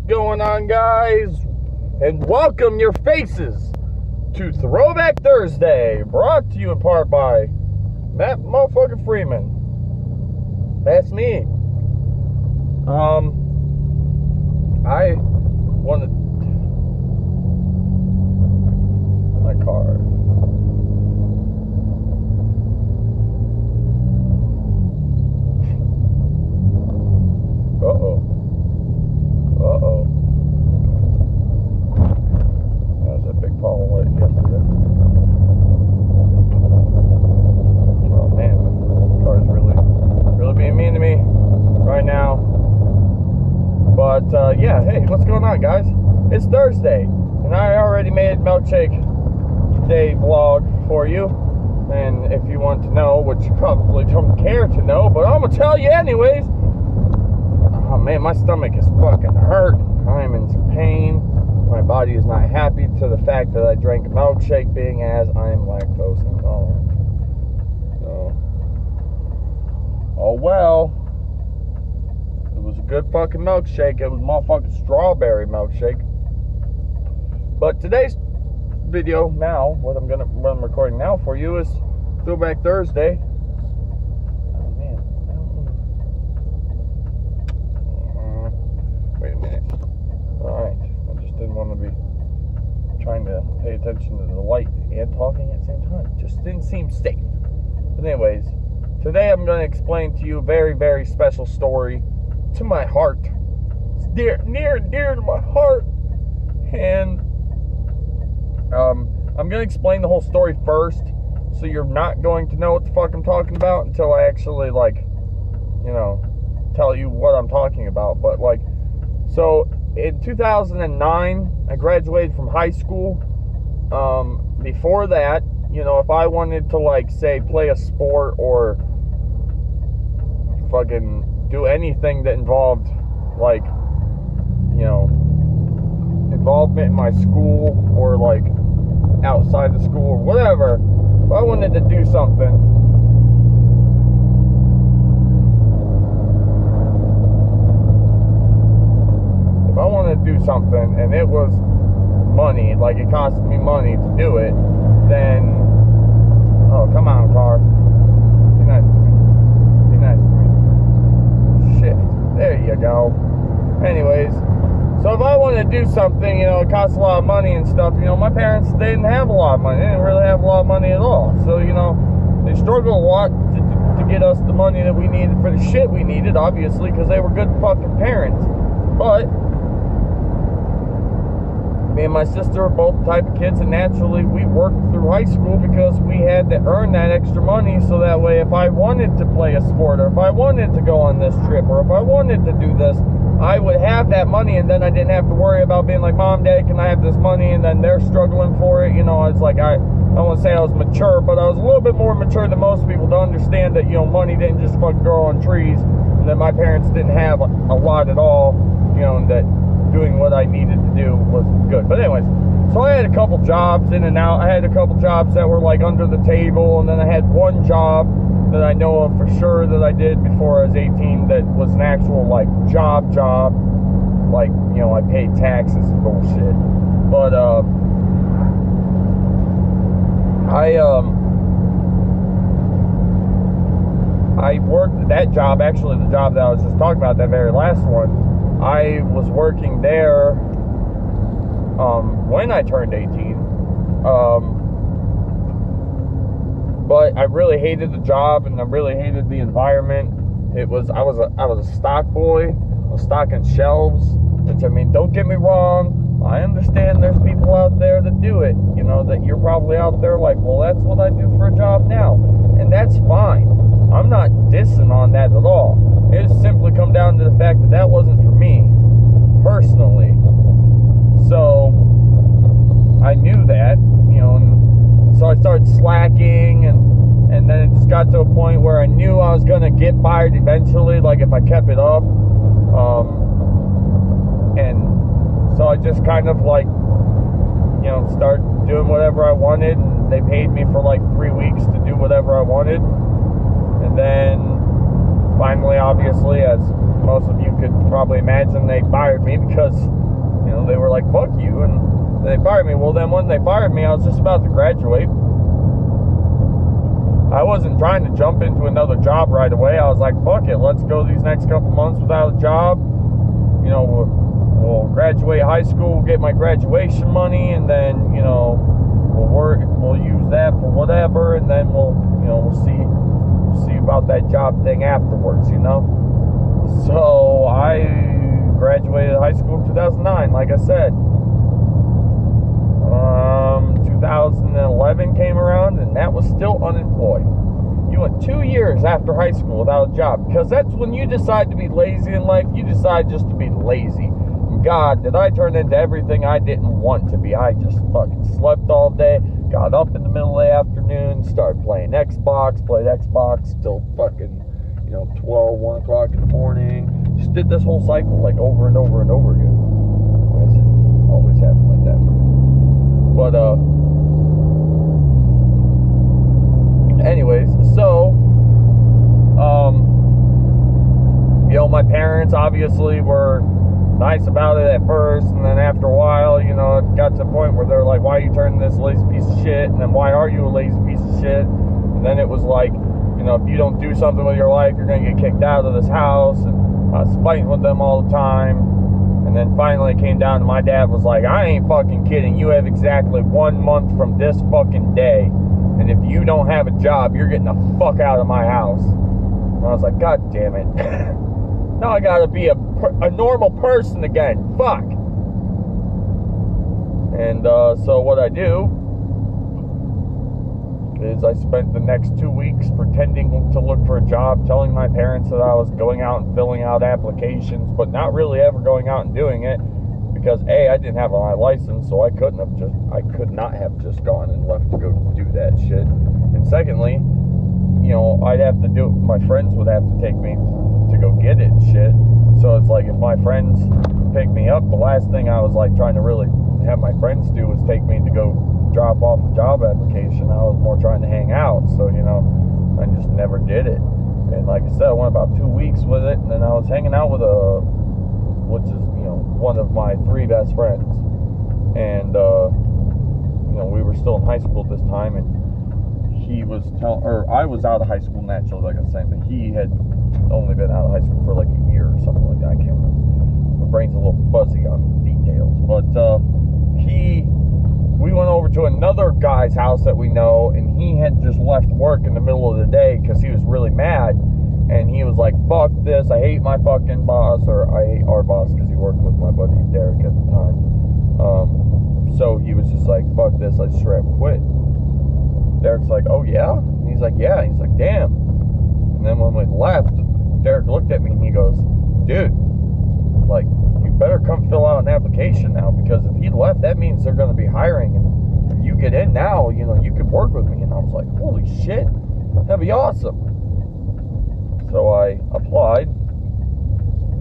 Going on, guys, and welcome your faces to Throwback Thursday, brought to you in part by Matt motherfucking Freeman. That's me. I wanted my car. Uh-oh. That was a big fall away yesterday. Oh man, the car's really being mean to me right now. But yeah, hey, what's going on, guys? It's Thursday, and I already made Milkshake Day vlog for you. And if you want to know, which you probably don't care to know, but I'm gonna tell you anyways. Oh man, my stomach is fucking hurt. I'm in some pain. My body is not happy to the fact that I drank a milkshake, being as I am lactose intolerant. So, oh well. It was a good fucking milkshake. It was a motherfucking strawberry milkshake. But today's video now, what I'm recording now for you is Throwback Thursday. Wait a minute. Alright. I just didn't want to be trying to pay attention to the light and talking at the same time. It just didn't seem safe. But anyways, today I'm going to explain to you a very, very special story to my heart. It's near and dear to my heart. And I'm going to explain the whole story first, so you're not going to know what the fuck I'm talking about until I actually, tell you what I'm talking about. But, so in 2009, I graduated from high school. Before that, if I wanted to, say, play a sport or fucking do anything that involved, involvement in my school or, outside the school or whatever, if I wanted to do something, and it was money, it cost me money to do it, then, oh, come on, car, be nice to me, shit, there you go. Anyways, so if I wanted to do something, it costs a lot of money and stuff, my parents, they didn't have a lot of money, they didn't really have a lot of money at all, so, they struggled a lot to get us the money that we needed for the shit we needed, obviously, because they were good fucking parents. But me and my sister are both the type of kids, and naturally we worked through high school because we had to earn that extra money, so that way if I wanted to play a sport, or if I wanted to go on this trip, or if I wanted to do this, I would have that money, and then I didn't have to worry about being like, Mom, Dad, can I have this money? And then they're struggling for it. It's like, I don't want to say I was mature, but I was a little bit more mature than most people to understand that, money didn't just fucking grow on trees, and that my parents didn't have a lot at all, and that doing what I needed to do was good. But anyways, so I had a couple jobs in and out. I had a couple jobs that were under the table, and then I had one job that I know of for sure that I did before I was 18 that was an actual job. I paid taxes and bullshit. But I worked that job, actually the job that I was just talking about, that very last one. I was working there when I turned 18, but I really hated the job, and I really hated the environment. I was a stock boy. I was stocking shelves, which, don't get me wrong, I understand there's people out there that do it, that you're probably out there well, that's what I do for a job now, and that's fine. I'm not dissing on that at all. It just simply come down to the fact that that wasn't for me, personally. So, I knew that, and so I started slacking, and then it just got to a point where I knew I was going to get fired eventually, if I kept it up. And so I just kind of, start doing whatever I wanted, and they paid me for 3 weeks to do whatever I wanted. And then finally, obviously, as most of you could probably imagine they fired me because, you know, they were like, fuck you, and they fired me. Well, then when they fired me, I was just about to graduate. I wasn't trying to jump into another job right away. I was like, fuck it, let's go these next couple months without a job. You know, we'll graduate high school, get my graduation money, and then, you know, we'll use that for whatever, and then we'll see about that job thing afterwards, you know. So I graduated high school in 2009, like I said. 2011 came around, and Matt was still unemployed. You went 2 years after high school without a job, because that's when you decide to be lazy in life. You decide just to be lazy. God, did I turn into everything I didn't want to be. I just fucking slept all day, got up in the middle of the afternoon, started playing Xbox, played Xbox till fucking, 12, 1 o'clock in the morning. Just did this whole cycle like over and over and over again. Why does it always happen like that for me? But, anyways, so, my parents obviously were nice about it at first, and then after a while, it got to the point where they're like, why are you turning this lazy piece of shit? And then, why are you a lazy piece of shit? And then it was like, if you don't do something with your life, you're going to get kicked out of this house. And I was fighting with them all the time. And then finally it came down to my dad was like, I ain't fucking kidding. You have exactly 1 month from this fucking day. And if you don't have a job, you're getting the fuck out of my house. And I was like, God damn it. Now I gotta be a normal person again. Fuck. And so what I do is I spent the next 2 weeks pretending to look for a job, telling my parents that I was going out and filling out applications, but not really ever going out and doing it, because A, I didn't have my license, so I could not have just gone and left to go do that shit. And secondly, I'd have to do it. My friends would have to take me to go get it and shit. So it's like, if my friends pick me up, the last thing I was like trying to really have my friends do was take me to go drop off a job application. I was more trying to hang out, so I just never did it. And like I said, I went about 2 weeks with it, and then I was hanging out with which is one of my 3 best friends, and we were still in high school at this time, and I was out of high school naturally, like I was saying, but he had only been out of high school for like a year or something like that. I can't remember. My brain's a little fuzzy on the details, but we went over to another guy's house that we know, and he had just left work in the middle of the day because he was really mad, and he was like, fuck this, I hate my fucking boss, or I hate our boss, because he worked with my buddy Derek at the time. So he was just like, fuck this, I straight up quit. Derek's like, oh yeah? And he's like, yeah. And he's like, damn. And then when we left, Derek looked at me and he goes, dude, like, you better come fill out an application now, because if he left, that means they're going to be hiring, and if you get in now, you could work with me. And I was like, holy shit, that'd be awesome. So I applied.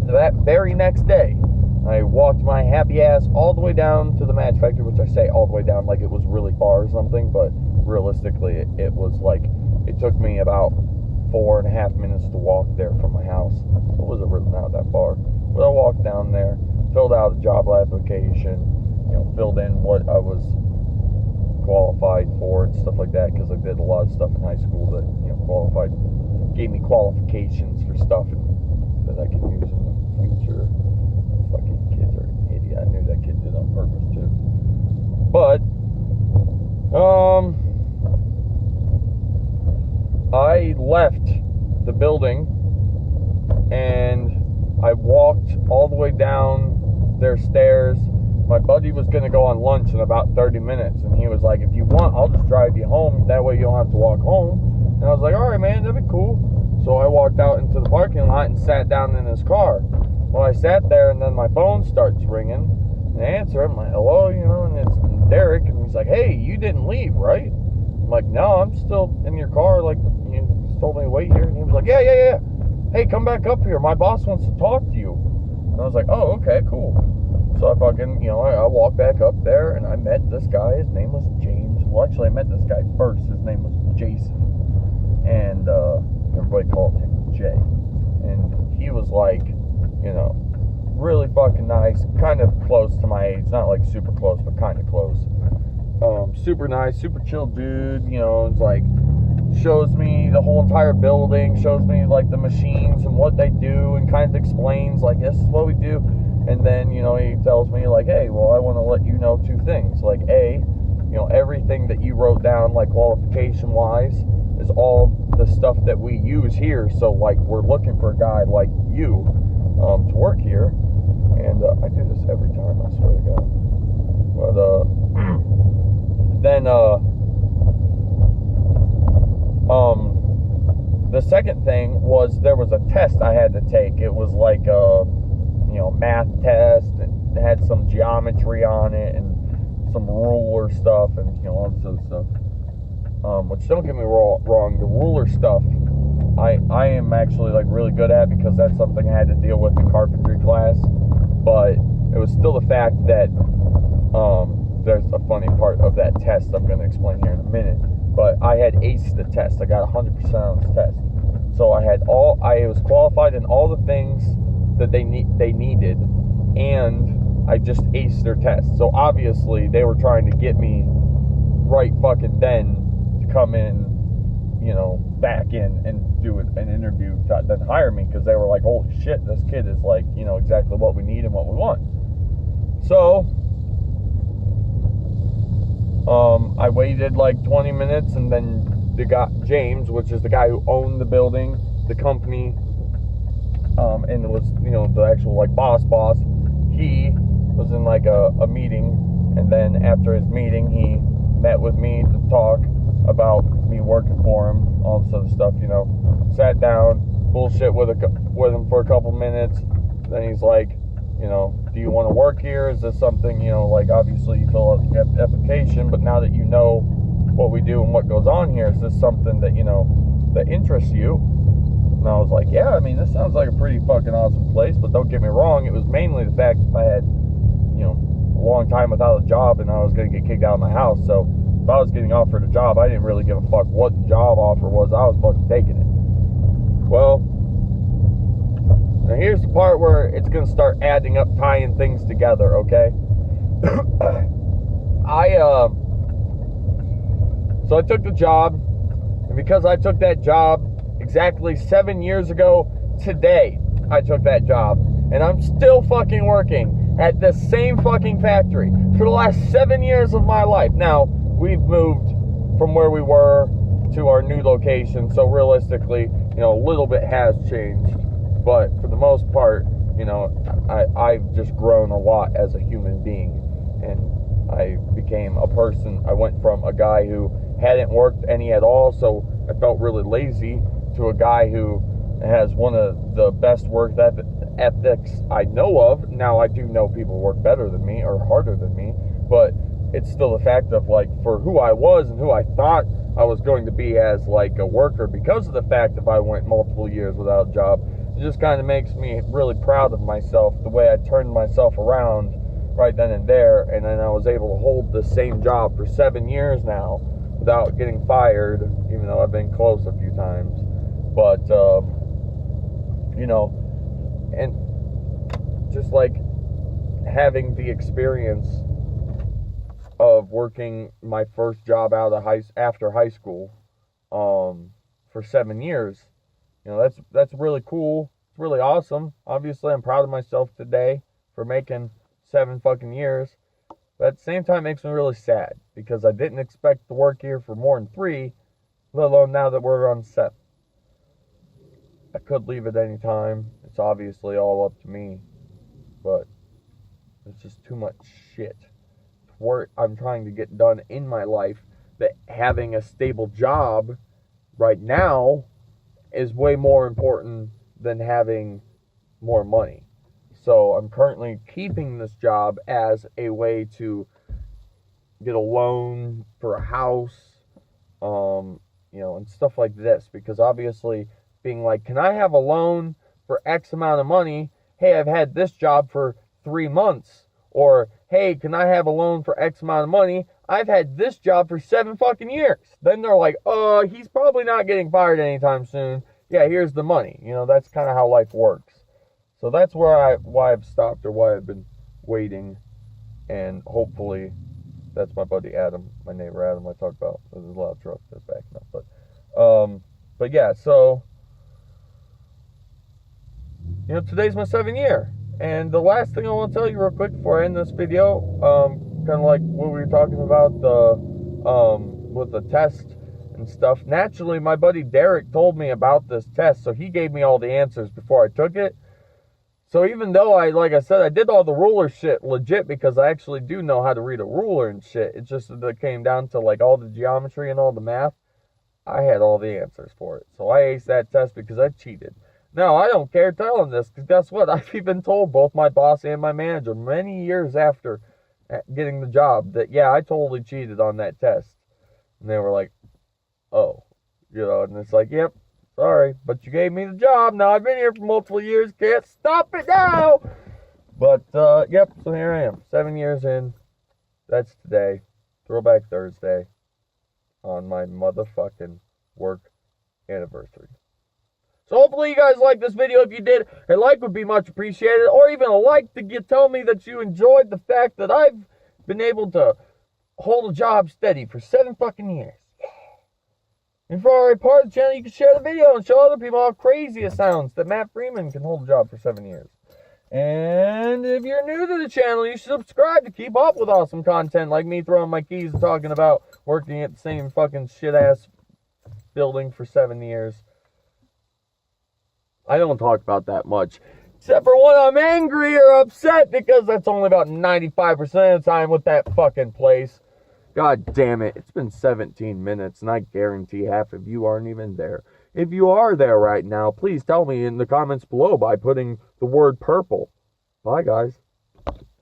That very next day, I walked my happy ass all the way down to the match factory, which I say all the way down like it was really far or something, but realistically it was like, it took me about 4.5 minutes to walk there from my house. It wasn't really not that far. But I walked down there, filled out a job application, filled in what I was qualified for and stuff like that, because I did a lot of stuff in high school that, gave me qualifications for stuff that I could use in the future. Fucking kids are an idiot. I knew that kid did it on purpose too. But, I left the building and I walked all the way down their stairs. My buddy was going to go on lunch in about 30 minutes, and he was like, if you want, I'll just drive you home. That way you don't have to walk home. And I was like, all right, man, that'd be cool. So I walked out into the parking lot and sat down in his car. Well, I sat there, and then my phone starts ringing. And I answer it. I'm like, hello, and it's Derek. And he's like, hey, you didn't leave, right? I'm like, no, I'm still in your car. Like, you told me to wait here. And he was like, yeah. Hey, come back up here. My boss wants to talk to you. And I was like, oh, okay, cool. So I fucking, I walked back up there, and I met this guy. His name was James. Well, actually, I met this guy first. His name was Jason. And everybody called him Jay. And he was like, close to my age. Not like super close, but kind of close. Super nice, super chill dude. You know, it's like shows me the whole entire building, shows me like the machines and what they do, and kind of explains like, this is what we do. And then, you know, he tells me like, hey, well, I want to let you know two things. Like, A, you know, everything that you wrote down, like qualification wise, is all the stuff that we use here. So like, we're looking for a guy like you to work here. And I do this every time, I swear to God. But then the second thing was there was a test I had to take. It was like a, you know, math test, and it had some geometry on it and some ruler stuff, and, you know, all this other stuff. Which, don't get me wrong, the ruler stuff I am actually like really good at, because that's something I had to deal with in carpentry class. But it was still the fact that there's a funny part of that test I'm going to explain here in a minute. But I had aced the test. I got 100% on this test. So I was qualified in all the things that they needed, and I just aced their test. So obviously they were trying to get me right fucking then to come in, you know, back in and do an interview, then hire me, because they were like, holy shit, this kid is like, you know, exactly what we need and what we want. So I waited like 20 minutes, and then the guy, James, which is the guy who owned the building, the company, and it was, you know, the actual like boss, he was in like a meeting, and then after his meeting, he met with me to talk about me working for him, all this other stuff, you know. Sat down, bullshit with him for a couple minutes. Then he's like, you know, do you want to work here? Is this something, you know, like, obviously you fill out the application, but now that you know what we do and what goes on here, is this something that, you know, that interests you? And I was like, yeah, I mean, this sounds like a pretty fucking awesome place, but don't get me wrong, it was mainly the fact that I had, you know, a long time without a job, and I was going to get kicked out of my house. So if I was getting offered a job, I didn't really give a fuck what the job offer was. I was fucking taking it. Well, now here's the part where it's going to start adding up, tying things together, okay? So I took the job, and because I took that job exactly 7 years ago today, I took that job, and I'm still fucking working at the same fucking factory for the last 7 years of my life. Now, we've moved from where we were to our new location, so realistically, you know, a little bit has changed, but for the most part, you know, I've just grown a lot as a human being, and I became a person. I went from a guy who hadn't worked any at all, so I felt really lazy, to a guy who has one of the best work ethics I know of. Now, I do know people work better than me or harder than me, but it's still the fact of, like, for who I was and who I thought I was going to be as, like, a worker, because of the fact that I went multiple years without a job, it just kind of makes me really proud of myself, the way I turned myself around right then and there, and then I was able to hold the same job for 7 years now without getting fired, even though I've been close a few times. But, you know, and just like having the experience of working my first job out of after high school, for 7 years, you know, that's really cool. It's really awesome. Obviously, I'm proud of myself today for making 7 fucking years. But at the same time, it makes me really sad, because I didn't expect to work here for more than 3, let alone now that we're on 7. I could leave at any time. It's obviously all up to me, but it's just too much shit work I'm trying to get done in my life, that having a stable job right now is way more important than having more money. So I'm currently keeping this job as a way to get a loan for a house, you know, and stuff like this, because obviously being like, can I have a loan for X amount of money? Hey, I've had this job for 3 months. Or, hey, can I have a loan for X amount of money? I've had this job for 7 fucking years. Then they're like, oh, he's probably not getting fired anytime soon. Yeah, here's the money. You know, that's kind of how life works. So that's why I've stopped, or why I've been waiting And hopefully, that's my buddy Adam, my neighbor Adam I talked about. There's a lot of trucks that's backing up. But yeah, so, you know, today's my 7th year. And the last thing I want to tell you real quick before I end this video, kind of like what we were talking about with the test and stuff. Naturally, my buddy Derek told me about this test, so he gave me all the answers before I took it. So even though like I said, I did all the ruler shit legit because I actually do know how to read a ruler and shit. It's just that it came down to like all the geometry and all the math. I had all the answers for it. So I aced that test because I cheated. Now, I don't care telling this because guess what? I've even told both my boss and my manager many years after getting the job that, yeah, I totally cheated on that test. And they were like, oh, you know, and it's like, yep, sorry, but you gave me the job. Now I've been here for multiple years. Can't stop it now. But, yep, so here I am. 7 years in. That's today. Throwback Thursday. On my motherfucking work anniversary. So hopefully you guys like this video. If you did, a like would be much appreciated. Or even a like to tell me that you enjoyed the fact that I've been able to hold a job steady for 7 fucking years. If you're already part of the channel, you can share the video and show other people how crazy it sounds that Matt Freeman can hold a job for 7 years. And if you're new to the channel, you should subscribe to keep up with awesome content like me throwing my keys and talking about working at the same fucking shit-ass building for 7 years. I don't talk about that much, except for when I'm angry or upset, because that's only about 95% of the time with that fucking place. God damn it, it's been 17 minutes, and I guarantee half of you aren't even there. If you are there right now, please tell me in the comments below by putting the word purple. Bye, guys.